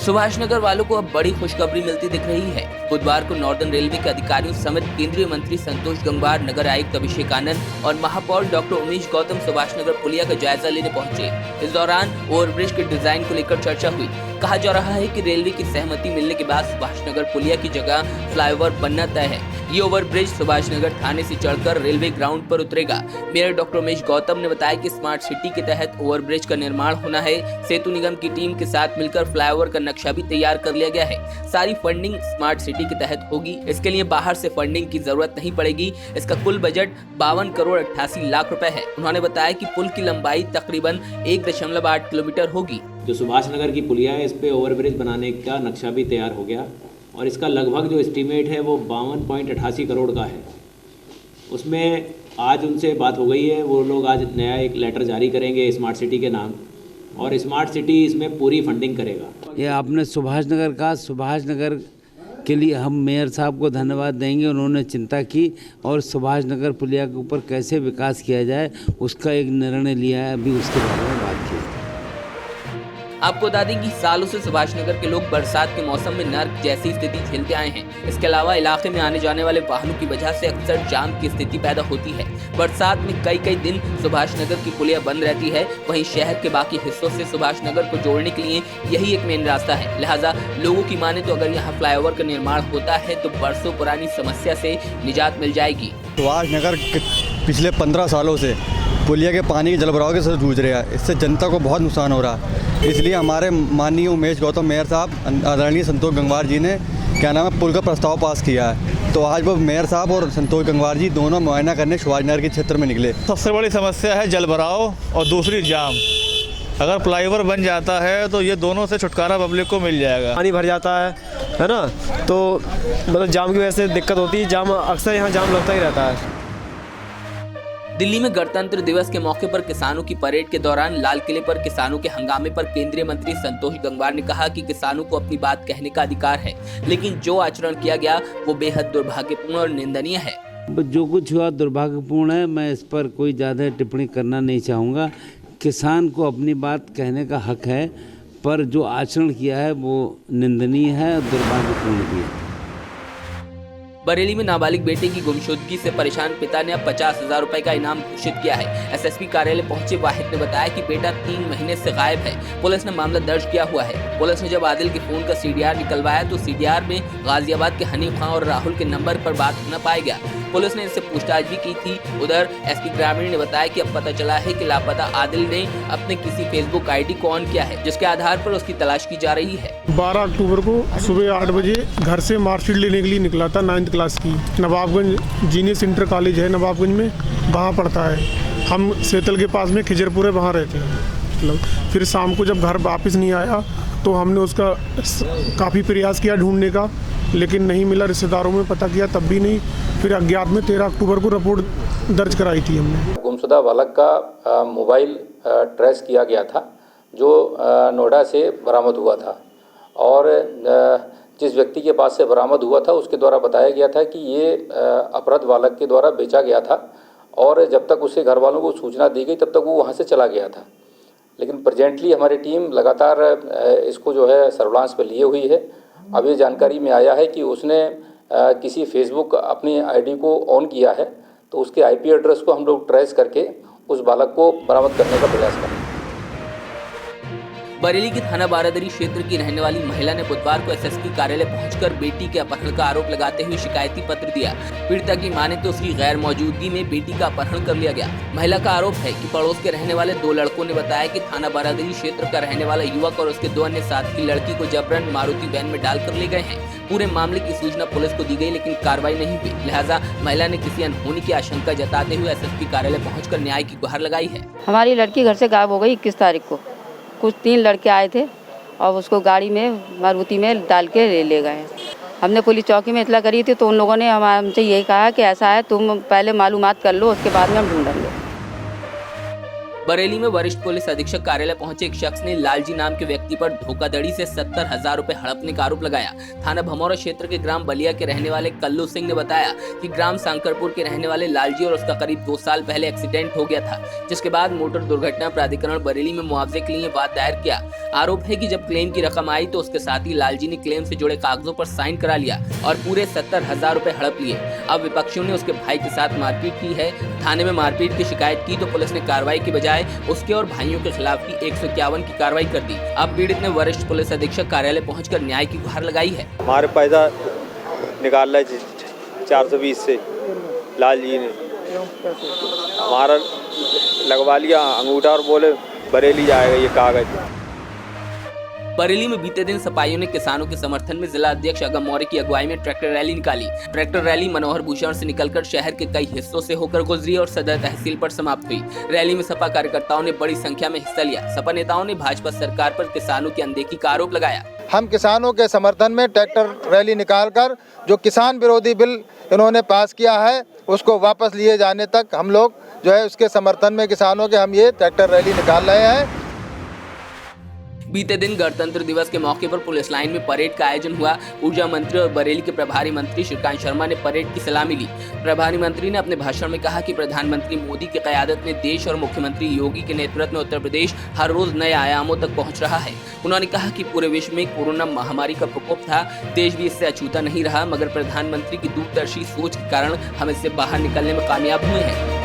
सुभाषनगर वालों को अब बड़ी खुशखबरी मिलती दिख रही है। बुधवार को नॉर्दर्न रेलवे के अधिकारियों समेत केंद्रीय मंत्री संतोष गंगवार, नगर आयुक्त अभिषेक आनंद और महापौर डॉक्टर उमेश गौतम सुभाषनगर पुलिया का जायजा लेने पहुंचे। इस दौरान ओवरब्रिज के डिजाइन को लेकर चर्चा हुई। कहा जा रहा है कि रेलवे की सहमति मिलने के बाद सुभाषनगर पुलिया की जगह फ्लाईओवर बनना तय है। ये ओवरब्रिज सुभाषनगर थाने से चढ़कर रेलवे ग्राउंड पर उतरेगा। मेयर डॉक्टर उमेश गौतम ने बताया कि स्मार्ट सिटी के तहत ओवरब्रिज का निर्माण होना है। सेतु निगम की टीम के साथ मिलकर फ्लाईओवर का नक्शा भी तैयार कर लिया गया है। सारी फंडिंग स्मार्ट सिटी के तहत होगी। इसके लिए बाहर से फंडिंग की जरूरत नहीं पड़ेगी। इसका कुल बजट 52 करोड़ 88 लाख रुपए है। उन्होंने बताया कि पुल की लंबाई तकरीबन 1.8 किलोमीटर होगी। जो सुभाषनगर की पुलिया है, इस पे ओवरब्रिज बनाने का नक्शा भी तैयार हो गया और इसका लगभग जो एस्टीमेट है वो 52.88 करोड़ का है। उसमें आज उनसे बात हो गई है, वो लोग आज नया एक लेटर जारी करेंगे स्मार्ट सिटी के नाम, और स्मार्ट सिटी इसमें पूरी फंडिंग करेगा। ये आपने सुभाषनगर का, सुभाषनगर के लिए हम मेयर साहब को धन्यवाद देंगे। उन्होंने चिंता की और सुभाषनगर पुलिया के ऊपर कैसे विकास किया जाए उसका एक निर्णय लिया है। अभी उसके बारे में बात की। आपको बता दें कि सालों से सुभाषनगर के लोग बरसात के मौसम में नर्क जैसी स्थिति झेलते आए हैं। इसके अलावा इलाके में आने जाने वाले वाहनों की वजह से अक्सर जाम की स्थिति पैदा होती है। बरसात में कई दिन सुभाषनगर की पुलिया बंद रहती है। वहीं शहर के बाकी हिस्सों से सुभाषनगर को जोड़ने के लिए यही एक मेन रास्ता है। लिहाजा लोगों की माने तो अगर यहाँ फ्लाईओवर का निर्माण होता है तो बरसों पुरानी समस्या से निजात मिल जाएगी। सुभाषनगर पिछले 15 सालों से पुलिया के पानी के जलभराव के साथ जूझ रहा है। इससे जनता को बहुत नुकसान हो रहा है। इसलिए हमारे माननीय उमेश गौतम मेयर साहब, आदरणीय संतोष गंगवार जी ने पुल का प्रस्ताव पास किया है। तो आज वो मेयर साहब और संतोष गंगवार जी दोनों मुआयना करने सुभाषनगर के क्षेत्र में निकले। सबसे बड़ी समस्या है जलभराव और दूसरी जाम। अगर फ्लाईओवर बन जाता है तो ये दोनों से छुटकारा पब्लिक को मिल जाएगा। पानी भर जाता है ना, तो मतलब जाम की वजह से दिक्कत होती है। जाम अक्सर यहाँ जाम लगता ही रहता है। दिल्ली में गणतंत्र दिवस के मौके पर किसानों की परेड के दौरान लाल किले पर किसानों के हंगामे पर केंद्रीय मंत्री संतोष गंगवार ने कहा कि किसानों को अपनी बात कहने का अधिकार है, लेकिन जो आचरण किया गया वो बेहद दुर्भाग्यपूर्ण और निंदनीय है। जो कुछ हुआ दुर्भाग्यपूर्ण है। मैं इस पर कोई ज़्यादा टिप्पणी करना नहीं चाहूँगा। किसान को अपनी बात कहने का हक है, पर जो आचरण किया है वो निंदनीय है और दुर्भाग्यपूर्ण भी है। बरेली में नाबालिग बेटे की गुमशुदगी से परेशान पिता ने अब 50,000 रुपए का इनाम घोषित किया है। एसएसपी कार्यालय पहुंचे वाहिद ने बताया कि बेटा 3 महीने से गायब है। पुलिस ने मामला दर्ज किया हुआ है। पुलिस ने जब आदिल के फोन का सीडीआर निकलवाया तो सीडीआर में गाजियाबाद के हनीफ खां और राहुल के नंबर पर बात न पाया गया। पुलिस ने इससे पूछताछ भी की थी। उधर एसपी ग्रामीण ने बताया कि अब पता चला है कि लापता आदिल ने अपने किसी फेसबुक आईडी को ऑन किया है, जिसके आधार पर उसकी तलाश की जा रही है। 12 अक्टूबर को सुबह 8 बजे घर से मार्कशीट लेने के लिए निकला था 9th क्लास की। नवाबगंज जीनियस इंटर कॉलेज है नवाबगंज में, वहाँ पढ़ता है। हम सेतल के पास में खिजरपुरे वहाँ रहते हैं। मतलब फिर शाम को जब घर वापस नहीं आया तो हमने उसका काफ़ी प्रयास किया ढूंढने का, लेकिन नहीं मिला। रिश्तेदारों में पता किया तब भी नहीं। फिर अज्ञात में 13 अक्टूबर को रिपोर्ट दर्ज कराई थी हमने। गुमशुदा बालक का मोबाइल ट्रेस किया गया था, जो नोएडा से बरामद हुआ था, और जिस व्यक्ति के पास से बरामद हुआ था उसके द्वारा बताया गया था कि ये अपराध बालक के द्वारा बेचा गया था, और जब तक उसके घर वालों को सूचना दी गई तब तक वो वहाँ से चला गया था। लेकिन प्रेजेंटली हमारी टीम लगातार इसको जो है सर्विलांस पे लिए हुई है। अब ये जानकारी में आया है कि उसने किसी फेसबुक अपनी आईडी को ऑन किया है, तो उसके आईपी एड्रेस को हम लोग ट्रेस करके उस बालक को बरामद करने का प्रयास करेंगे। बरेली के थाना बारादरी क्षेत्र की रहने वाली महिला ने बुधवार को एसएसपी कार्यालय पहुंचकर बेटी के अपहरण का आरोप लगाते हुए शिकायती पत्र दिया। पीड़िता की माने तो उसकी गैर मौजूदगी में बेटी का अपहरण कर लिया गया। महिला का आरोप है कि पड़ोस के रहने वाले 2 लड़कों ने बताया कि थाना बारादरी क्षेत्र का रहने वाला युवक और उसके 2 अन्य साथी की लड़की को जबरन मारुति वैन में डालकर ले गए हैं। पूरे मामले की सूचना पुलिस को दी गई, लेकिन कार्रवाई नहीं हुई। लिहाजा महिला ने किसी अनहोनी की आशंका जताते हुए एसएसपी कार्यालय पहुंचकर न्याय की गुहार लगाई है। हमारी लड़की घर से गायब हो गई 21 तारीख को। कुछ 3 लड़के आए थे और उसको गाड़ी में मारुति में डाल के ले गए। हमने पुलिस चौकी में इतला करी थी तो उन लोगों ने हमसे यही कहा कि ऐसा है, तुम पहले मालूमात कर लो, उसके बाद में हम ढूंढेंगे। बरेली में वरिष्ठ पुलिस अधीक्षक कार्यालय पहुंचे एक शख्स ने लालजी नाम के व्यक्ति पर धोखाधड़ी से 70,000 रुपए हड़पने का आरोप लगाया। थाना भमौरा क्षेत्र के ग्राम बलिया के रहने वाले कल्लू सिंह ने बताया कि ग्राम सांकरपुर के रहने वाले लालजी और उसका करीब 2 साल पहले एक्सीडेंट हो गया था, जिसके बाद मोटर दुर्घटना प्राधिकरण बरेली में मुआवजे के लिए बात दायर किया। आरोप है कि जब क्लेम की रकम आई तो उसके साथ ही लालजी ने क्लेम से जुड़े कागजों पर साइन करा लिया और पूरे 70,000 रुपए हड़प लिए। अब विपक्षियों ने उसके भाई के साथ मारपीट की है। थाने में मारपीट की शिकायत की तो पुलिस ने कार्रवाई की बजाय उसके और भाइयों के खिलाफ भी 151 की कार्रवाई कर दी। अब पीड़ित ने वरिष्ठ पुलिस अधीक्षक कार्यालय पहुंचकर न्याय की गुहार लगाई है। हमारे पैसा निकाल रहा है 420 से लालजी ने हमारा लगवा लिया अंगूठा और बोले बरेली जाएगा ये कागज। बरेली में बीते दिन सपाइयों ने किसानों के समर्थन में जिला अध्यक्ष अगम मौर्य की अगुवाई में ट्रैक्टर रैली निकाली। ट्रैक्टर रैली मनोहर भूषण से निकलकर शहर के कई हिस्सों से होकर गुजरी और सदर तहसील पर समाप्त हुई। रैली में सपा कार्यकर्ताओं ने बड़ी संख्या में हिस्सा लिया। सपा नेताओं ने भाजपा सरकार पर किसानों की अनदेखी का आरोप लगाया। हम किसानों के समर्थन में ट्रैक्टर रैली निकालकर जो किसान विरोधी बिल इन्होंने पास किया है उसको वापस लिए जाने तक हम लोग जो है उसके समर्थन में किसानों के हम ये ट्रैक्टर रैली निकाल रहे हैं। बीते दिन गणतंत्र दिवस के मौके पर पुलिस लाइन में परेड का आयोजन हुआ। ऊर्जा मंत्री और बरेली के प्रभारी मंत्री श्रीकांत शर्मा ने परेड की सलामी ली। प्रभारी मंत्री ने अपने भाषण में कहा कि प्रधानमंत्री मोदी की क़यादत में देश और मुख्यमंत्री योगी के नेतृत्व में उत्तर प्रदेश हर रोज नए आयामों तक पहुंच रहा है। उन्होंने कहा कि पूरे विश्व में कोरोना महामारी का प्रकोप था, देश भी इससे अछूता नहीं रहा, मगर प्रधानमंत्री की दूरदर्शी सोच के कारण हम इससे बाहर निकलने में कामयाब हुए हैं।